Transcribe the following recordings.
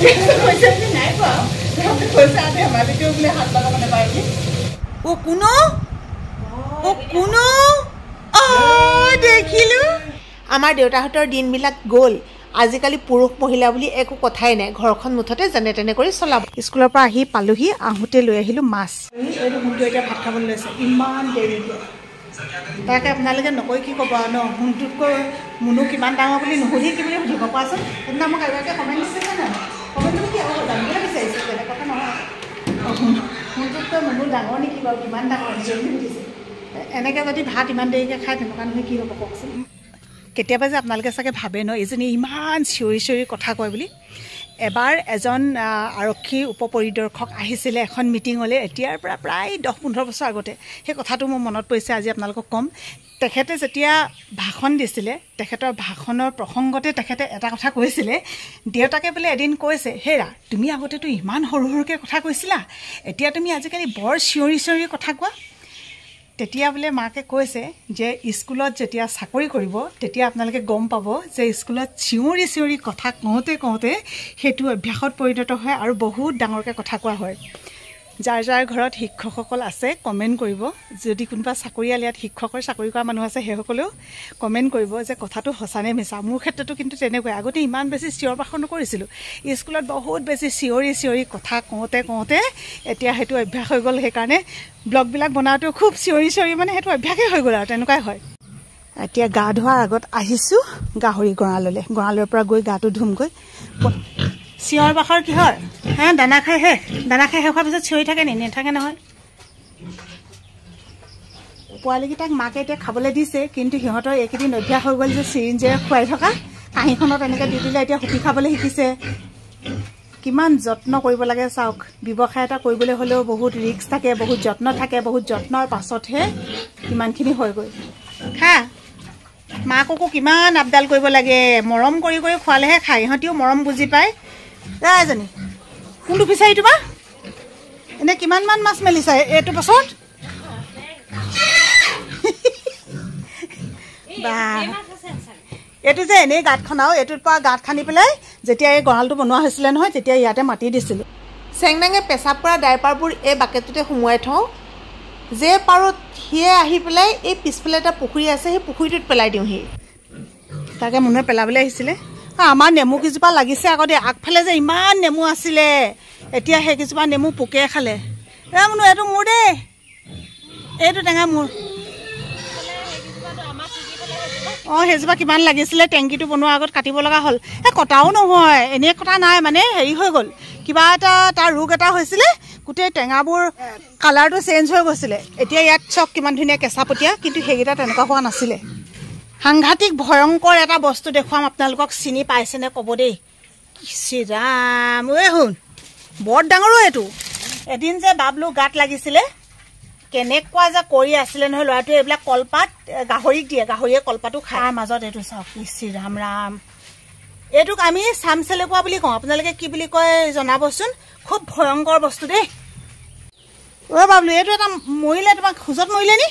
নাই পোৱা কৈছে আজি মাটিটো বোলে হাত লগাব নাপায় বুলি অ কোনো দেখিলো আমাৰ দেউতাহঁতৰ দিনবিলাক গ'ল আজিকালি পুৰুষ মহিলা বুলি একো কথাই নাই ঘৰখন মুঠতে যেনে তেনে কৰি চলাব স্কুলৰ পৰা আহি পালোহি আহোঁতে লৈ আহিলোঁ মাছ এইটো মুনটো এতিয়া ভাত খাবলৈ লৈছে ইমান দেৰিকৈ তাকে আপোনালোকে নকৈ কি ক'ব আৰু ন মুনটোতকৈ মুনু কিমান ডাঙৰ বুলি নুসুধি কি বুলি সুধিব কোৱাচোন সেইদিনা মোক এগৰাকীয়ে কমেণ্ট দিছে নহয় কমেণ্টটো কি আকৌ জানিবলৈ বিচাৰিছোঁ বেলেগ কথা নহয় মুনটোতকৈ মুনু ডাঙৰ নেকি বাৰু কিমান ডাঙৰ বুলি সুধিছে এনেকৈ যদি ভাত ইমান দেৰিকৈ খায় তেনেকুৱা নহয় কি হ'ব কওকচোন কেতিয়াবা যে আপোনালোকে চাগে ভাবে ন এইজনী ইমান চিঞৰি চিঞৰি কথা কয় বুলি এবাৰ এজন আৰক্ষী উপ পৰিদৰ্শক আহিছিলে এখন মিটিঙলৈ এতিয়াৰ পৰা প্ৰায় 10-15 বছৰ আগতে সেই কথাটো মোৰ মনত পৰিছে আজি আপোনালোকক ক'ম তেখেতে যেতিয়া ভাষণ দিছিলে তেখেতৰ ভাষণৰ প্ৰসংগতে তেখেতে এটা কথা কৈছিলে দেউতাকে বোলে এদিন কৈছে হেৰা তুমি আগতেতো ইমান সৰু সৰুকৈ কথা কৈছিলা এতিয়া তুমি আজিকালি বৰ চিঞৰি চিঞৰি কথা কোৱা তেতিয়া বোলে মাকে কৈছে যে স্কুলত যেতিয়া চাকৰি কৰিব তেতিয়া আপোনালোকে গম পাব যে স্কুলত চিঞৰি চিঞৰি কথা কওঁতে কওঁতে সেইটো অভ্যাসত পৰিণত হয় আৰু বহুত ডাঙৰকৈ কথা কোৱা হয় যাৰ যাৰ ঘৰত শিক্ষকসকল আছে কমেণ্ট কৰিব যদি কোনোবা চাকৰিয়াল ইয়াত শিক্ষকৰ চাকৰি কৰা মানুহ আছে সেইসকলেও কমেণ্ট কৰিব যে কথাটো সঁচানে মিছা মোৰ ক্ষেত্ৰতো কিন্তু তেনেকৈ আগতে ইমান বেছি চিঞৰ বাখৰ নকৰিছিলোঁ স্কুলত বহুত বেছি চিঞৰি চিঞৰি কথা কওঁতে কওঁতে এতিয়া সেইটো অভ্যাস হৈ গ'ল সেইকাৰণে ব্লগবিলাক বনাওঁতেও খুব চিঞৰি চিঞৰি মানে সেইটো অভ্যাসেই হৈ গ'ল আৰু তেনেকুৱাই হয় এতিয়া গা ধোৱাৰ আগত আহিছোঁ গাহৰি গঁৰালৰ পৰা গৈ গাটো ধুমগৈ চিঞৰ বাখৰ কিহৰ হে দানা খাই শেষ হোৱাৰ পিছত চিঞৰি থাকে নেথাকে নহয় পোৱালীকেইটাক মাকে এতিয়া খাবলৈ দিছে কিন্তু সিহঁতৰ এইকেইদিন অভ্যাস হৈ গ'ল যে চিৰিঞ্জেৰে খুৱাই থকা কাঁহীখনত এনেকৈ দি দিলে এতিয়া হুপি খাবলৈ শিকিছে কিমান যত্ন কৰিব লাগে চাওক ব্যৱসায় এটা কৰিবলৈ হ'লেও বহুত ৰিস্ক থাকে বহুত যত্ন থাকে বহুত যত্নৰ পাছতহে ইমানখিনি হয়গৈ খা মাককো কিমান আপডাল কৰিব লাগে মৰম কৰি কৰি খোৱালেহে খায় ইহঁতিও মৰম বুজি পায় এজনী কোনটো ফিচাৰী তোমাৰ এনে কিমানমান মাছ মেলিছা এইটো বছৰত বা এইটো যে এনেই গাঁত খনাও এইটোৰ পৰা গাঁত খান্দি পেলাই যেতিয়া এই গঁৰালটো বনোৱা হৈছিলে নহয় তেতিয়া ইয়াতে মাটি দিছিলোঁ চেংনাঙে পেচাব কৰা ডাইপাৰবোৰ এই বাকেটটোতে সোমোৱাই থওঁ যে পাৰোঁ সিয়ে আহি পেলাই এই পিছফালে এটা পুখুৰী আছে সেই পুখুৰীটোত পেলাই দিওঁহি তাকে মনে পেলাবলৈ আহিছিলে আমাৰ নেমু কেইজোপা লাগিছে আগতে আগফালে যে ইমান নেমু আছিলে এতিয়া সেই কেইজোপা নেমু পোকে খালে মনো এইটো মোৰ দেই এইটো টেঙা মোৰ সেইজোপা কিমান লাগিছিলে টেংকিটো বনোৱাৰ আগত কাটিব লগা হ'ল কটাও নহয় এনেই কটা নাই মানে হেৰি হৈ গ'ল কিবা এটা তাৰ ৰোগ এটা হৈছিলে গোটেই টেঙাবোৰ কালাৰটো চেঞ্জ হৈ গৈছিলে এতিয়া ইয়াত চক কিমান ধুনীয়া কেঁচা পতীয়া কিন্তু সেইকেইটা তেনেকুৱা হোৱা নাছিলে সাংঘাতিক ভয়ংকৰ এটা বস্তু দেখুৱাম আপোনালোকক চিনি পাইছেনে ক'ব দেই শ্ৰীৰাম শুন বৰ ডাঙৰো এইটো এদিন যে বাবলু গাত লাগিছিলে কেনেকুৱা যে কৰি আছিলে নহয় ল'ৰাটোৱে এইবিলাক কলপাত গাহৰিক দিয়ে গাহৰিয়ে কলপাতো খায় মাজত এইটো চাওক শ্ৰীৰাম ৰাম এইটোক আমি চামচেলেকুৱা বুলি কওঁ আপোনালোকে কি বুলি কয় জনাবচোন খুব ভয়ংকৰ বস্তু দেই বাবলু এইটো এটা মৰিলে তোমাক খোজত মৰিলে নি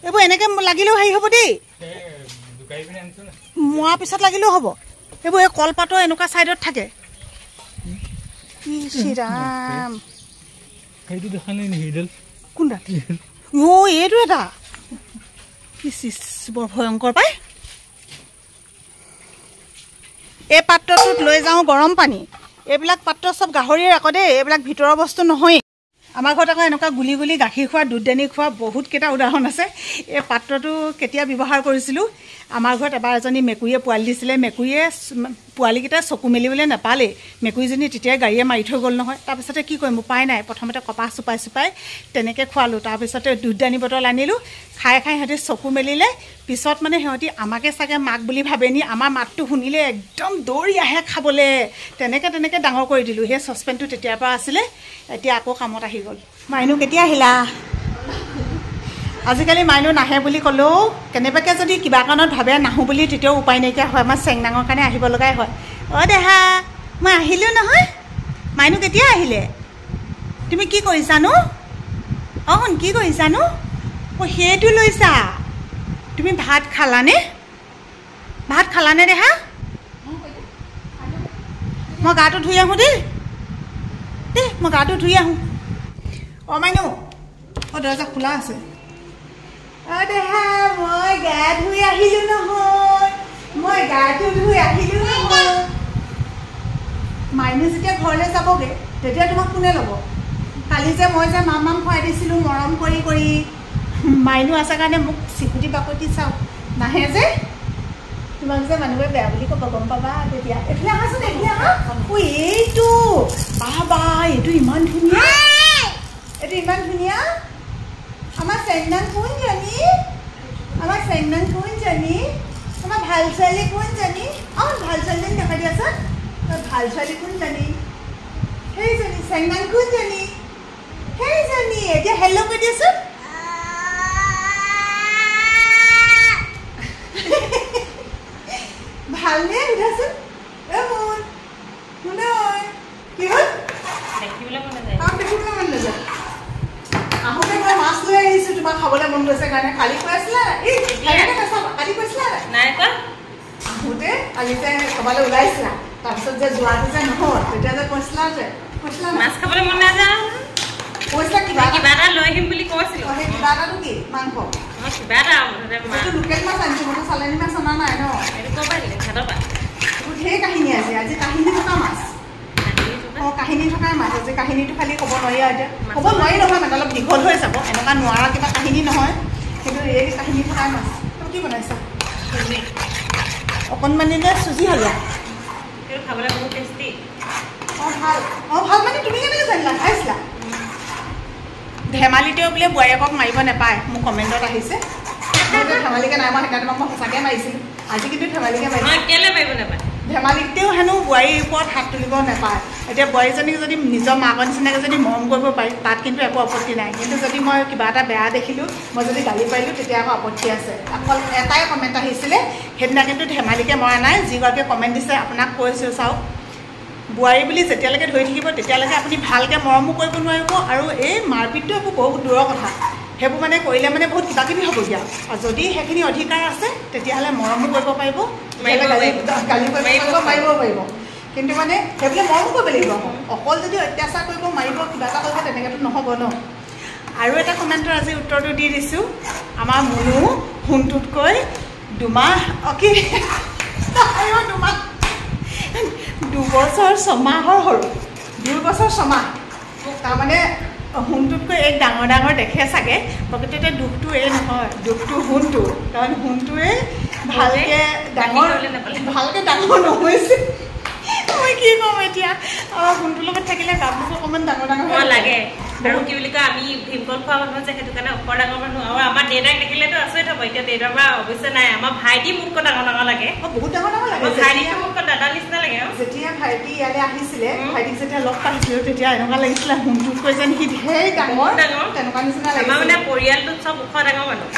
এইবোৰ এনেকৈ লাগিলেও হেৰি হ'ব দেই মৰাৰ পিছত লাগিলেও হ'ব এইবোৰ এই কলপাতৰ এনেকুৱা ছাইডত থাকে শ্ৰীৰাম কোনডাল এইটো এটা বৰ ভয়ংকৰ পায় এই পাত্ৰটোত লৈ যাওঁ গৰম পানী এইবিলাক পাত্ৰ চব গাহৰিৰ আকৌ দেই এইবিলাক ভিতৰৰ বস্তু নহয় আমাৰ ঘৰত আকৌ এনেকুৱা গুলি গুলি গাখীৰ খোৱা দুধ দানি খোৱা বহুত কেইটা উদাহৰণ আছে এই পাত্ৰটো কেতিয়া ব্যৱহাৰ কৰিছিলোঁ আমাৰ ঘৰত এবাৰ এজনী মেকুৰীয়ে পোৱালি দিছিলে মেকুৰীয়ে পোৱালিকেইটা চকু মেলিবলৈ নাপালেই মেকুৰীজনী তেতিয়াই গাড়ীয়ে মাৰি থৈ গ'ল নহয় তাৰপিছতে কি কৰিম উপায় নাই প্ৰথমতে কপাহ চুপাই তেনেকৈ খোৱালোঁ তাৰপিছতে দুধ দানি বটল আনিলোঁ খাই সিহঁতি চকু মেলিলে পিছত মানে সিহঁতি আমাকে চাগে মাক বুলি ভাবে নি আমাৰ মাতটো শুনিলে একদম দৌৰি আহে খাবলৈ তেনেকৈ ডাঙৰ কৰি দিলোঁ সেই চচপেনটো তেতিয়াৰ পৰা আছিলে এতিয়া আকৌ কামত আহি গ'ল মাইনু কেতিয়া আহিলা আজিকালি মাইনু নাহে বুলি ক'লেও কেনেবাকৈ যদি কিবা কাৰণত ভাবে নাহোঁ বুলি তেতিয়াও উপায় নাইকিয়া হয় আমাৰ চেংনাঙৰ কাৰণে আহিব লগাই হয় দেহা মই আহিলোঁ নহয় মাইনু কেতিয়া আহিলে তুমি কি কৰিছানো শুন কি কৰিছানো সেইটো লৈছা তুমি ভাত খালানে দেহা মই গাটো ধুই আহোঁ দেই মই গাটো ধুই আহোঁ অ' মাইনু অ' দৰজা খোলা আছে অ' দেহা মই গা ধুই আহিলোঁ নহয় মই গাটো ধুই আহিলোঁ নহয় মাইনু যেতিয়া ঘৰলৈ যাবগৈ তেতিয়া তোমাক কোনে ল'ব কালি যে মই যে মাম খুৱাই দিছিলোঁ মৰম কৰি কৰি মাইনু আছে কাৰণে মোক চিকুটি বাকটি চাওঁ নাহে যে তোমাক যে মানুহবোৰে বেয়া বুলি ক'ব গম পাবা তেতিয়া এইফালে আহাচোন এইফালে আহা ঐ এইটো বাবা এইটো ইমান ধুনীয়া এইটো ইমান ধুনীয়া আমাৰ চেংনাং কোনজনী আমাৰ চেংনাং কোনজনী আমাৰ ভাল ছোৱালী কোনজনী অঁ ভাল ছোৱালীজনী দেখাই দিয়াচোন ভাল ছোৱালী কোনজনী সেইজনী চেংনাং কোনজনী সেইজনী এতিয়া হেল্ল' কৈ দিয়াচোন ভালনে সোধাচোন মোন শুনৈ কি হ'ল দেখিবলৈ মন নাযায় আহোঁতে মই মাছ লৈ আহিছোঁ তোমাক খাবলৈ মন গৈছে কাৰণে কালি কৈ আছিলা কালি কৈছিলা নাই কোৱা আহোঁতে কালি যে ক'ৰবালৈ ওলাইছিলা তাৰপিছত যে যোৱাটো যে নহ'ল তেতিয়া যে কৈছিলা মাছ খাবলৈ মন নাযায় কৈছিলা কিবা এটা লৈ আহিম বুলি কৈছিলোঁ সেই কিবা এটাটো কি মাংস কিবা এটা লোকেল মাছ আনিছোঁ মইতো চালানী মাছ অনা নাই ন এইটো ক'ৰ পৰা দিলে ঘাটৰ পৰা ঢেৰ কাহিনী আছে আজি কাহিনী থকা মাছ অঁ কাহিনী থকাই মাছ আজি কাহিনীটো খালি ক'ব নোৱাৰি আৰু এতিয়া ক'ব নোৱাৰি নহয় মানে অলপ দীঘল হৈ যাব এনেকুৱা নোৱাৰা কিবা কাহিনী নহয় কিন্তু এই কাহিনী থকাই মাছ তুমি কি বনাইছা অকণমানি নে চুজি হালোৱা এইটো খাবলৈ বহুত টেষ্টি অঁ ভাল মানে তুমি কেনেকৈ জানিলা খাইছিলা ধেমালিতেও বোলে বোৱাৰীয়েকক মাৰিব নাপায় মোক কমেণ্টত আহিছে ধেমালিকে নাই মই সেইকাৰণে মই সঁচাকৈ মাৰিছিলোঁ আজি কিন্তু ধেমালিকে মাৰিছোঁ কেলৈ মাৰিব নাপায় ধেমালিতেও হেনো বোৱাৰীৰ ওপৰত হাত তুলিব নাপায় এতিয়া বোৱাৰীজনীক যদি নিজৰ মাকৰ নিচিনাকৈ যদি মৰম কৰিব পাৰি তাত কিন্তু একো আপত্তি নাই কিন্তু যদি মই কিবা এটা বেয়া দেখিলোঁ মই যদি গালি পাৰিলোঁ তেতিয়া আকৌ আপত্তি আছে অকল এটাই কমেণ্ট আহিছিলে সেইদিনা কিন্তু ধেমালিকে মৰা নাই যিগৰাকীয়ে কমেণ্ট দিছে আপোনাক কৈছোঁ চাওক বোৱাৰী বুলি যেতিয়ালৈকে ধৰি থাকিব তেতিয়ালৈকে আপুনি ভালকৈ মৰমো কৰিব নোৱাৰিব আৰু এই মাৰপিটটো একো বহুত দূৰৰ কথা সেইবোৰ মানে কৰিলে মানে বহুত কিবা কিবি হ'বগীয়া আৰু যদি সেইখিনি অধিকাৰ আছে তেতিয়াহ'লে মৰমো কৰিব পাৰিব গালি কৰিব মাৰিব পাৰিব কিন্তু মানে সেইবোলে মৰমো কৰিব লাগিব অকল যদি অত্যাচাৰ কৰিব মাৰিব কিবা এটা কৰিব তেনেকৈতো নহ'ব ন আৰু এটা কমেণ্টৰ আজি উত্তৰটো দি দিছোঁ আমাৰ মুনু সোণটোতকৈ দুমাহ কি দুমাহ 2 বছৰ 6 মাহৰ সৰু 2 বছৰ 6 মাহ তাৰমানে সোণটোতকৈ এক ডাঙৰ দেখে চাগে প্ৰকৃততে দুখটো এই নহয় দুখটো সোণটো কাৰণ সোণটোৱে ভালকৈ ডাঙৰ নহৈছে মই কি ক'ম এতিয়া সোণটোৰ লগত থাকিলে গাবোৰ অকণমান ডাঙৰ লাগে আৰু কি বুলি কয় আমি ভীমকল খোৱা মানুহ যে সেইটো কাৰণে ওপৰ ডাঙৰ মানুহ আৰু আমাৰ দেউতাক দেখিলেতো আচৰিত হ'ব এতিয়া দেউতাৰ পৰা অৱশ্যে নাই আমাৰ ভাইটি মোতকৈ ডাঙৰ লাগে বহুত ডাঙৰ লাগে ভাইটিটো মোতকৈ দাদা নিচিনা লাগে যেতিয়া ভাইটি ইয়ালৈ আহিছিলে ভাইটিক যেতিয়া লগ পাইছিলোঁ তেতিয়া এনেকুৱা লাগিছিলে সোণটোতকৈ যেন সি ঢেৰ ডাঙৰ তেনেকুৱা নিচিনা লাগে আমাৰ মানে পৰিয়ালটোত চব ওখ ডাঙৰ মানুহ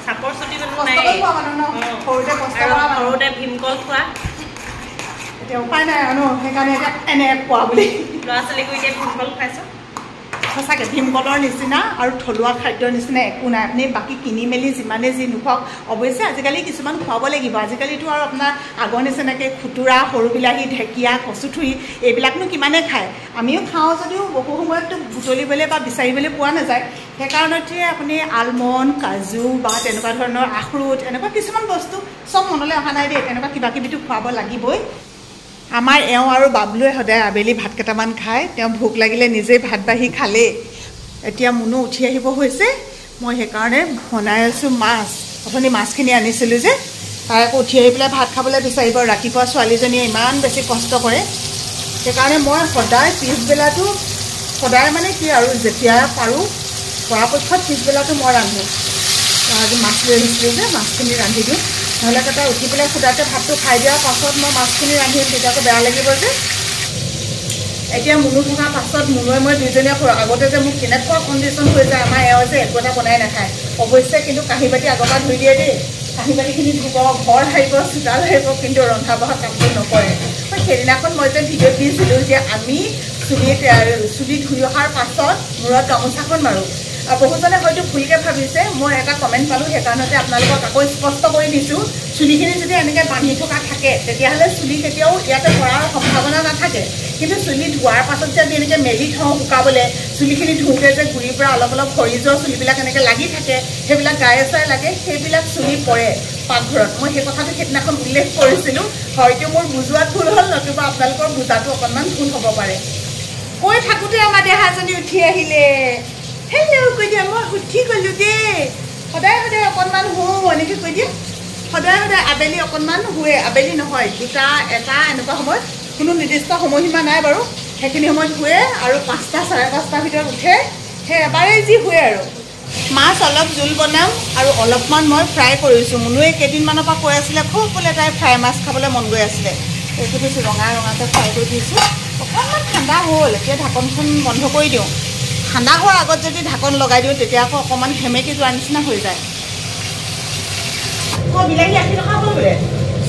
চাপৰ চুটি মানুহ নাই সৰুতে ভীমকল খোৱা এতিয়া উপায় নাই আৰু সেইকাৰণে এতিয়া এনে কোৱা বুলি ল'ৰা ছোৱালীকো এতিয়া ভীমকল খাইছোঁ সঁচাকৈ ভীমকলৰ নিচিনা আৰু থলুৱা খাদ্যৰ নিচিনা একো নাই আপুনি বাকী কিনি মেলি যিমানে যি নোখোৱাওক অৱশ্যে আজিকালি কিছুমান খুৱাব লাগিব আজিকালিতো আৰু আপোনাৰ আগৰ নিচিনাকৈ খুতুৰা সৰু বিলাহী ঢেকীয়া কচুথুৰি এইবিলাকনো কিমানে খায় আমিও খাওঁ যদিও বহু সময়ততো বুটলিবলৈ বা বিচাৰিবলৈ পোৱা নাযায় সেইকাৰণতে আপুনি আলমণ্ড কাজু বা তেনেকুৱা ধৰণৰ আখৰোট এনেকুৱা কিছুমান বস্তু চব মনলৈ অহা নাই দেই তেনেকুৱা কিবা কিবিটো খুৱাব লাগিবই আমাৰ এওঁ আৰু বাবলুৱে সদায় আবেলি ভাত কেইটামান খায় তেওঁ ভোক লাগিলে নিজেই ভাত বাঢ়ি খালেই এতিয়া মুনু উঠি আহিব হৈছে মই সেইকাৰণে বনাই আছোঁ মাছ অথনি মাছখিনি আনিছিলোঁ যে তাই আকৌ উঠি আহি পেলাই ভাত খাবলৈ বিচাৰিব ৰাতিপুৱা ছোৱালীজনীয়ে ইমান বেছি কষ্ট কৰে সেইকাৰণে মই সদায় পিছবেলাটো সদায় মানে কি আৰু যেতিয়া পাৰোঁ পৰাপক্ষত পিছবেলাটো মই ৰান্ধোঁ আজি মাছ লৈ আহিছিলোঁ যে মাছখিনি ৰান্ধি দিওঁ নহ'লে তাই উঠি পেলাই সুদাতে ভাতটো খাই দিয়াৰ পাছত মই মাছখিনি ৰান্ধিম তেতিয়াতো বেয়া লাগিব যে এতিয়া মুনু থকাৰ পাছত মুনুৱে মই দুইজনীয়ে আগতে যে মোক কেনেকুৱা কণ্ডিশ্যন হৈ যায় আমাৰ এওঁ যে একো এটা বনাই নাখায় অৱশ্যে কিন্তু কাঁহী বাতি আগৰ পৰা ধুই দিয়ে দেই কাঁহী বাতিখিনি ধুব ঘৰ সাৰিব চোতাল সাৰিব কিন্তু ৰন্ধা বঢ়া কামটো নকৰে সেইদিনাখন মই যে ভিডিঅ'ত দিছিলোঁ যে আমি চুলি ধুই অহাৰ পাছত মূৰত গামোচাখন মাৰোঁ বহুজনে হয়তো ভুলকৈ ভাবিছে মই এটা কমেণ্ট পালোঁ সেইকাৰণতে আপোনালোকক আকৌ স্পষ্ট কৰি দিছোঁ চুলিখিনি যদি এনেকৈ বান্ধি থকা থাকে তেতিয়াহ'লে চুলি কেতিয়াও ইয়াতে পৰাৰ সম্ভাৱনা নাথাকে কিন্তু চুলি ধোৱাৰ পাছত যে আমি এনেকৈ মেলি থওঁ শুকাবলৈ চুলিখিনি ধুওঁতে যে গুৰিৰ পৰা অলপ অলপ সৰি যোৱা চুলিবিলাক এনেকৈ লাগি থাকে সেইবিলাক গায়ে চায়ে লাগে সেইবিলাক চুলি পৰে পাকঘৰত মই সেই কথাটো সেইদিনাখন উল্লেখ কৰিছিলোঁ হয়তো মোৰ বুজোৱাত ভুল হ'ল নতুবা আপোনালোকৰ বুজাটো অকণমান ভুল হ'ব পাৰে কৈ থাকোঁতে আমাৰ দেহাজনী উঠি আহিলে হেল্ল' কৈ দিয়া মই উঠি গ'লোঁ দেই সদায় সদায় অকণমান শুওঁ এনেকৈ কৈ দিয়ে সদায় সদায় আবেলি অকণমান শুৱে আবেলি নহয় 2টা 1টা এনেকুৱা সময়ত কোনো নিৰ্দিষ্ট সময়সীমা নাই বাৰু সেইখিনি সময়ত শুৱে আৰু 5টা 5:30টাৰ ভিতৰত উঠে সেই এবাৰেই যি শুৱে আৰু মাছ অলপ জোল বনাম আৰু অলপমান মই ফ্ৰাই কৰিছোঁ মুনুৱে কেইদিনমানৰ পৰা কৈ আছিলে খুব বোলে তাই ফ্ৰাই মাছ খাবলৈ মন গৈ আছিলে এইটো বেছি ৰঙা ৰঙাকৈ ফ্ৰাই কৰি দিছোঁ অকণমান ঠাণ্ডা হ'ল এতিয়া ঢাকনখন বন্ধ কৰি দিওঁ ঠাণ্ডা হোৱাৰ আগত যদি ঢাকন লগাই দিওঁ তেতিয়া আকৌ অকণমান সেমেকি যোৱাৰ নিচিনা হৈ যায় বিলাহী 80 টকা হ'ল বোলে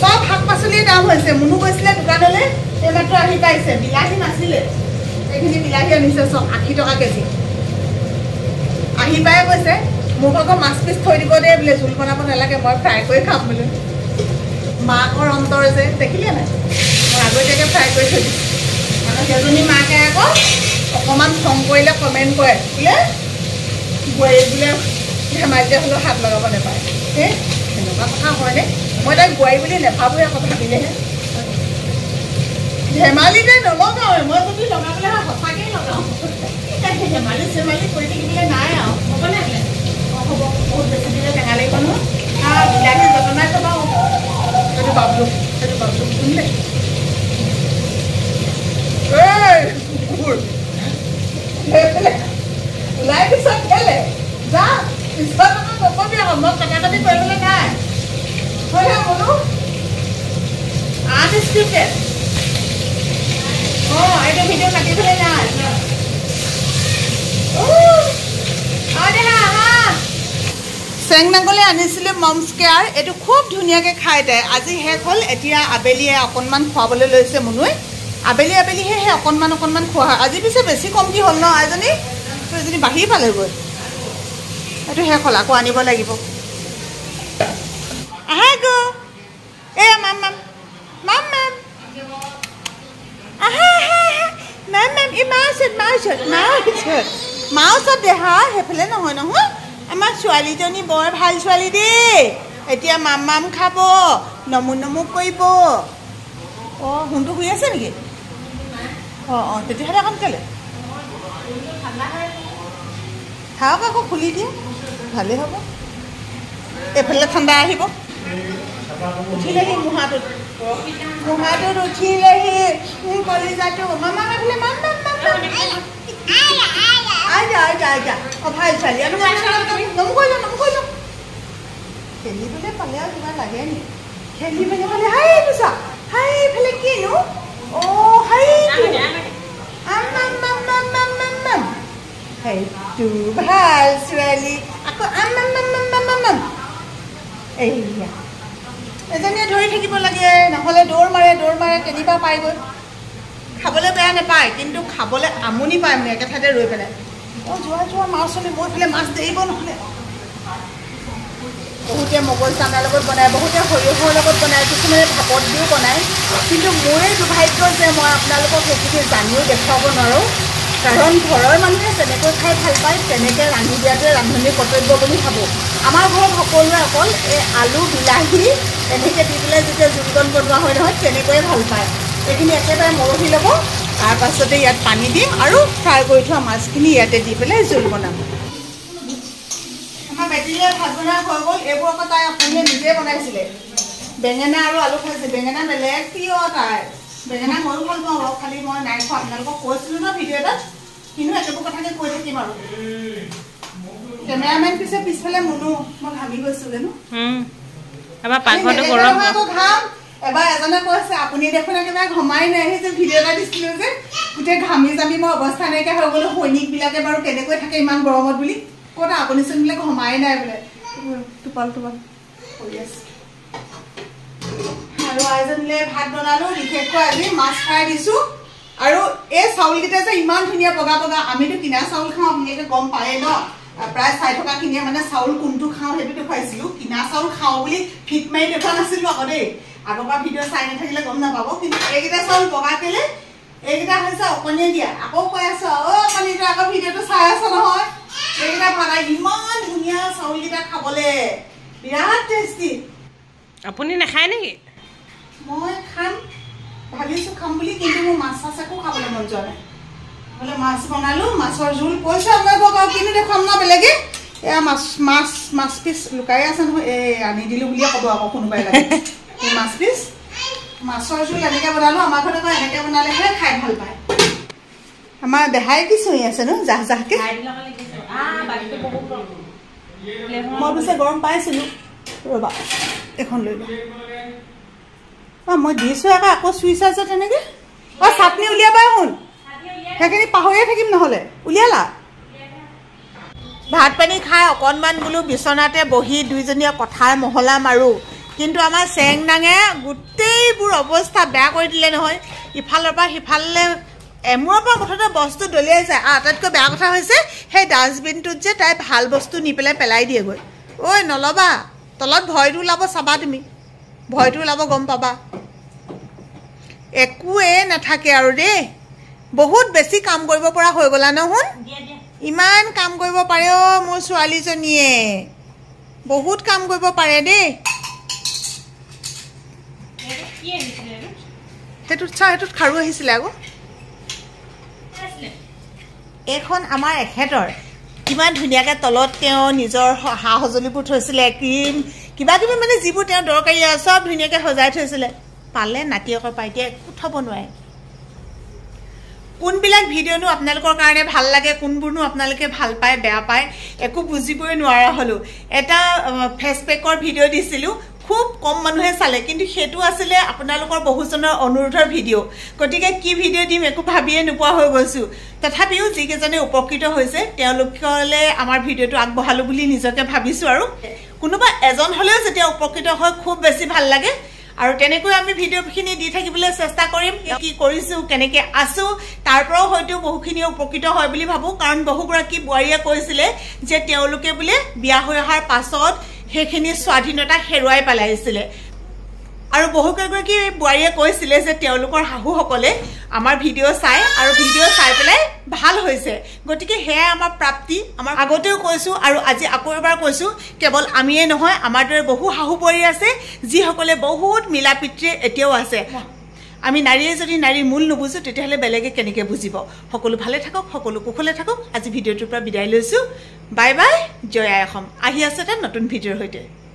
চব শাক পাচলিৰ দাম হৈছে মুনু গৈছিলে দোকানলৈ এইমাত্ৰ আহি পাইছে বিলাহী নাছিলে এইখিনি বিলাহী আনিছে চব 80 টকা কেজি আহি পাই কৈছে মোক আকৌ মাছ পিচ থৈ দিব দেই বোলে জোল বনাব নালাগে মই ফ্ৰাই কৰি খাম বোলে মাকৰ অন্তৰ যে দেখিলে নাই মই আগতীয়াকৈ ফ্ৰাই কৰি থৈ দিছোঁ আৰু সেইজনী মাকে আকৌ অকণমান খং কৰিলে কমেণ্ট কৰে বোলে বোৱাৰী বোলে ধেমালিতে হ'লেও হাত লগাব নাপায় সেই এনেকুৱা কথা হয়নে মই তাইক বোৱাৰী বুলি নেভাবোঁ আকৌ ভাবিলেহে ধেমালিতে নলগাওঁৱে মই যদি লগাবলৈ হয় সঁচাকৈয়ে লগাওঁ ধেমালি চেমালি কৰি থাকিবলৈ নাই আৰু হ'বনে অঁ হ'ব বহুত বেছি দিলে টেঙা লাগিব নহয় বিলাহী যতনাই থবা সেইটো বাবলু শুনিলে ওলাই পিছত খেলে যা পিছত আকৌ নকবি আকৌ মই কটা কাটি কৰিবলৈ নাই হয় বোলো আনস্ক্ৰিপ্টেড অঁ এইটো ভিডিঅ' কাটিবলৈ নাই চেং নাগলে আনিছিলোঁ মমছ কেয়াৰ এইটো খুব ধুনীয়াকৈ খাই তাই আজি শেষ হ'ল এতিয়া আবেলিয়ে অকণমান খুৱাবলৈ লৈছে মুনুৱে আবেলি আবেলিহে সেই অকণমান খোৱা হয় আজি পিছে বেছি কমটি হ'ল ন এজনী এজনী বাঢ়ি পালেগৈ এইটো শেষ হ'ল আকৌ আনিব লাগিব আহা গো এই মাম মাম মাম মাম আহা আহা মাম মাম এই মাউচত দেহা সেইফালে নহয় নহয় আমাৰ ছোৱালীজনী বৰ ভাল ছোৱালী দেই এতিয়া মাম মাম খাব নমু কৰিব অঁ সোণটো শুই আছে নেকি অঁ তেতিয়াহ'লে অকণ কেলে খাওক আকৌ খুলি দিয়ে ভালেই হ'ব এইফালে ঠাণ্ডা আহিব উঠিলেহি মুহাটোত উঠিলেহি কলিজাটো মামা এইফালে মাম আইজা অঁ ভাল ছোৱালী নমু কৰি লওঁ খেলিবলৈ পালে আৰু কিবা লাগে নি খেলিবলৈ পালে হাই পিছা হাই এইফালে কিনো অঁ হাই সেইটো ভাল ছোৱালী আকৌ এইয়া এজনীয়ে ধৰি থাকিব লাগে নহ'লে দৌৰ মাৰে কেনিবা পায়গৈ খাবলৈ বেয়া নাপায় কিন্তু খাবলৈ আমনি পায় মানে একে ঠাইতে ৰৈ পেলাই অঁ যোৱা মাছ হ'লে মই এইফালে মাছ দেৰিব নহ'লে বহুতে মগজ দানাৰ লগত বনায় বহুতে সৰিয়হৰ লগত বনায় কিছুমানে ভাপত দিও বনায় কিন্তু মোৰে দুৰ্ভাগ্য যে মই আপোনালোকক সেইখিনি জানিও দেখুৱাব নোৱাৰোঁ কাৰণ ঘৰৰ মানুহে যেনেকৈ খাই ভাল পায় তেনেকৈ ৰান্ধি দিয়াটোৱে ৰান্ধনিৰ কৰ্তব্য বুলি ভাবোঁ আমাৰ ঘৰত সকলোৱে অকল এই আলু বিলাহী এনেকৈ দি পেলাই যেতিয়া জোলকণ বনোৱা হয় নহয় তেনেকৈয়ে ভাল পায় এইখিনি একেবাৰে মৰহি ল'ব তাৰপাছতে ইয়াত পানী দিম আৰু ফ্ৰাই কৰি থোৱা মাছখিনি ইয়াতে দি পেলাই জোল বনাম আমাৰ বেটিলে ভাত বনাই হৈ গ'ল এইবোৰ আকৌ তাই আপুনিয়ে নিজে বনাইছিলে বেঙেনা আৰু আলু খাইছে বেঙেনা বেলেগ প্ৰিয় তাই বেঙেনা ময়ো ভাল পাওঁ বাৰু খালি মই নাই খোৱা আপোনালোকক কৈছিলোঁ ন ভিডিঅ' এটাত কিন্তু একেবোৰ কথাকে কৈ থাকিম আৰু কেমেৰামেন পিছফালে মুনু মই ঘামি গৈছোঁ জানো এবাৰ এজনে কৈছে আপুনি দেখোন একেবাৰে ঘমাই নাই আহি যে ভিডিঅ' এটা দিছিলোঁ যে গোটেই ঘামি জামি মই অৱস্থা নাইকিয়া হৈ গ'লো সৈনিকবিলাকে বাৰু কেনেকৈ থাকে ইমান গৰমত বুলি ক'ত আপুনিচোন বোলে ঘমাই নাই বোলে টোপাল কৰি আছে আৰু আইজনীলে ভাত বনালোঁ বিশেষকৈ আজি মাছ ফ্ৰাই দিছোঁ আৰু এই চাউলকেইটা যে ইমান ধুনীয়া বগা আমিতো কিনা চাউল খাওঁ আপোনালোকে গম পায়ে ন প্ৰায় চাই থকাখিনিয়ে মানে চাউল কোনটো খাওঁ সেইটো দেখুৱাইছিলোঁ কিনা চাউল খাওঁ বুলি ফিট মাৰি দেখুওৱা নাছিলোঁ আকৌ দেই আগৰ পৰা ভিডিঅ' চাই নাথাকিলে গম নাপাব কিন্তু এইকেইটা চাউল বগা কেলে এইকেইটা হৈছে অকণিয়ে দিয়া আকৌ কৈ আছো অকণিটো আকৌ ভিডিঅ'টো চাই আছো নহয় এইকেইটা ভাড়া ইমান ধুনীয়া চাউলকেইটা খাবলৈ বিৰাট টেষ্টি আপুনি নাখায় নেকি মই খাম ভাবিছোঁ খাম বুলি কিন্তু মোৰ মাছ চাছ একো খাবলৈ মন যোৱা নাই বোলে মাছ বনালোঁ মাছৰ জোল কৈছোঁ আপোনালোকক আৰু কিন্তু দেখুৱাম ন বেলেগে এয়া মাছ পিচ লুকাই আছে নহয় এই আনি দিলোঁ বুলিয়ে ক'ব আকৌ কোনোবাই লাগে এই মাছ পিচ মাছৰ জোল এনেকৈ বনালোঁ আমাৰ ঘৰত আকৌ এনেকৈ বনালেহে খাই ভাল পায় আমাৰ দেহাই কি চুই আছে ন জাহ জাহকৈ মই পিছে গৰম পাইছিলোঁ ৰ'বা এখন লৈ লোৱা মই দিছোঁ আকৌ চুইছ আছে তেনেকৈ চাটনি উলিয়াবা শুন সেইখিনি পাহৰিয়ে থাকিম নহ'লে উলিয়ালা ভাত পানী খাই অকণমান বোলো বিচনাতে বহি দুইজনীয়ে কথাৰ মহলা মাৰোঁ কিন্তু আমাৰ চেং নাঙে গোটেইবোৰ অৱস্থা বেয়া কৰি দিলে নহয় ইফালৰ পৰা সিফালে এমূৰৰ পৰা মুঠতে বস্তু দলিয়াই যায় আটাইতকৈ বেয়া কথা হৈছে সেই ডাষ্টবিনটোত যে তাই ভাল বস্তু নি পেলাই দিয়েগৈ ঐ নল'বা তলত ভয়টো ওলাব চাবা তুমি ভয়টো ওলাব গম পাবা একোৱে নাথাকে আৰু দেই বহুত বেছি কাম কৰিব পৰা হৈ গ'লা নহয় ইমান কাম কৰিব পাৰে মোৰ ছোৱালীজনীয়ে বহুত কাম কৰিব পাৰে দেই সেইটোত খাৰু আহিছিলে আকৌ এইখন আমাৰ এখেতৰ কিমান ধুনীয়াকৈ তলত তেওঁ নিজৰ সা সঁজুলিবোৰ থৈছিলে ক্ৰীম কিবা কিবি মানে যিবোৰ তেওঁ দৰকাৰী চব ধুনীয়াকৈ সজাই থৈছিলে পালে নাতিয়কৰ পৰা এতিয়া একো থ'ব নোৱাৰে কোনবিলাক ভিডিঅ'নো আপোনালোকৰ কাৰণে ভাল লাগে কোনবোৰনো আপোনালোকে ভাল পায় বেয়া পায় একো বুজিবই নোৱাৰা হ'লোঁ এটা ফেচ পেকৰ ভিডিঅ' দিছিলোঁ খুব কম মানুহে চালে কিন্তু সেইটো আছিলে আপোনালোকৰ বহুজনৰ অনুৰোধৰ ভিডিঅ' গতিকে কি ভিডিঅ' দিম একো ভাবিয়ে নোপোৱা হৈ গৈছোঁ তথাপিও যিকেইজনে উপকৃত হৈছে তেওঁলোকলৈ আমাৰ ভিডিঅ'টো আগবঢ়ালোঁ বুলি নিজকে ভাবিছোঁ আৰু কোনোবা এজন হ'লেও যেতিয়া উপকৃত হয় খুব বেছি ভাল লাগে আৰু তেনেকৈ আমি ভিডিঅ'খিনি দি থাকিবলৈ চেষ্টা কৰিম কি কৰিছোঁ কেনেকৈ আছোঁ তাৰ পৰাও হয়তো বহুখিনি উপকৃত হয় বুলি ভাবোঁ কাৰণ বহুগৰাকী বোৱাৰীয়ে কৈছিলে যে তেওঁলোকে বোলে বিয়া হৈ অহাৰ পাছত সেইখিনি স্বাধীনতা হেৰুৱাই পেলাইছিলে আৰু বহুকেইগৰাকী বোৱাৰীয়ে কৈছিলে যে তেওঁলোকৰ শাহুসকলে আমাৰ ভিডিঅ' চাই আৰু ভিডিঅ' চাই পেলাই ভাল হৈছে গতিকে সেয়াই আমাৰ প্ৰাপ্তি আমাৰ আগতেও কৈছোঁ আৰু আজি আকৌ এবাৰ কৈছোঁ কেৱল আমিয়ে নহয় আমাৰ দৰে বহু শাহু বোৱাৰী আছে যিসকলে বহুত মিলা প্ৰীতিৰে এতিয়াও আছে আমি নাৰীয়ে যদি নাৰীৰ মূল নুবুজোঁ তেতিয়াহ'লে বেলেগে কেনেকৈ বুজিব সকলো ভালে থাকক সকলো কুশলে থাকক আজি ভিডিঅ'টোৰ পৰা বিদায় লৈছোঁ বাই বাই জয় আই অসম আহি আছে এটা নতুন ভিডিঅ'ৰ সৈতে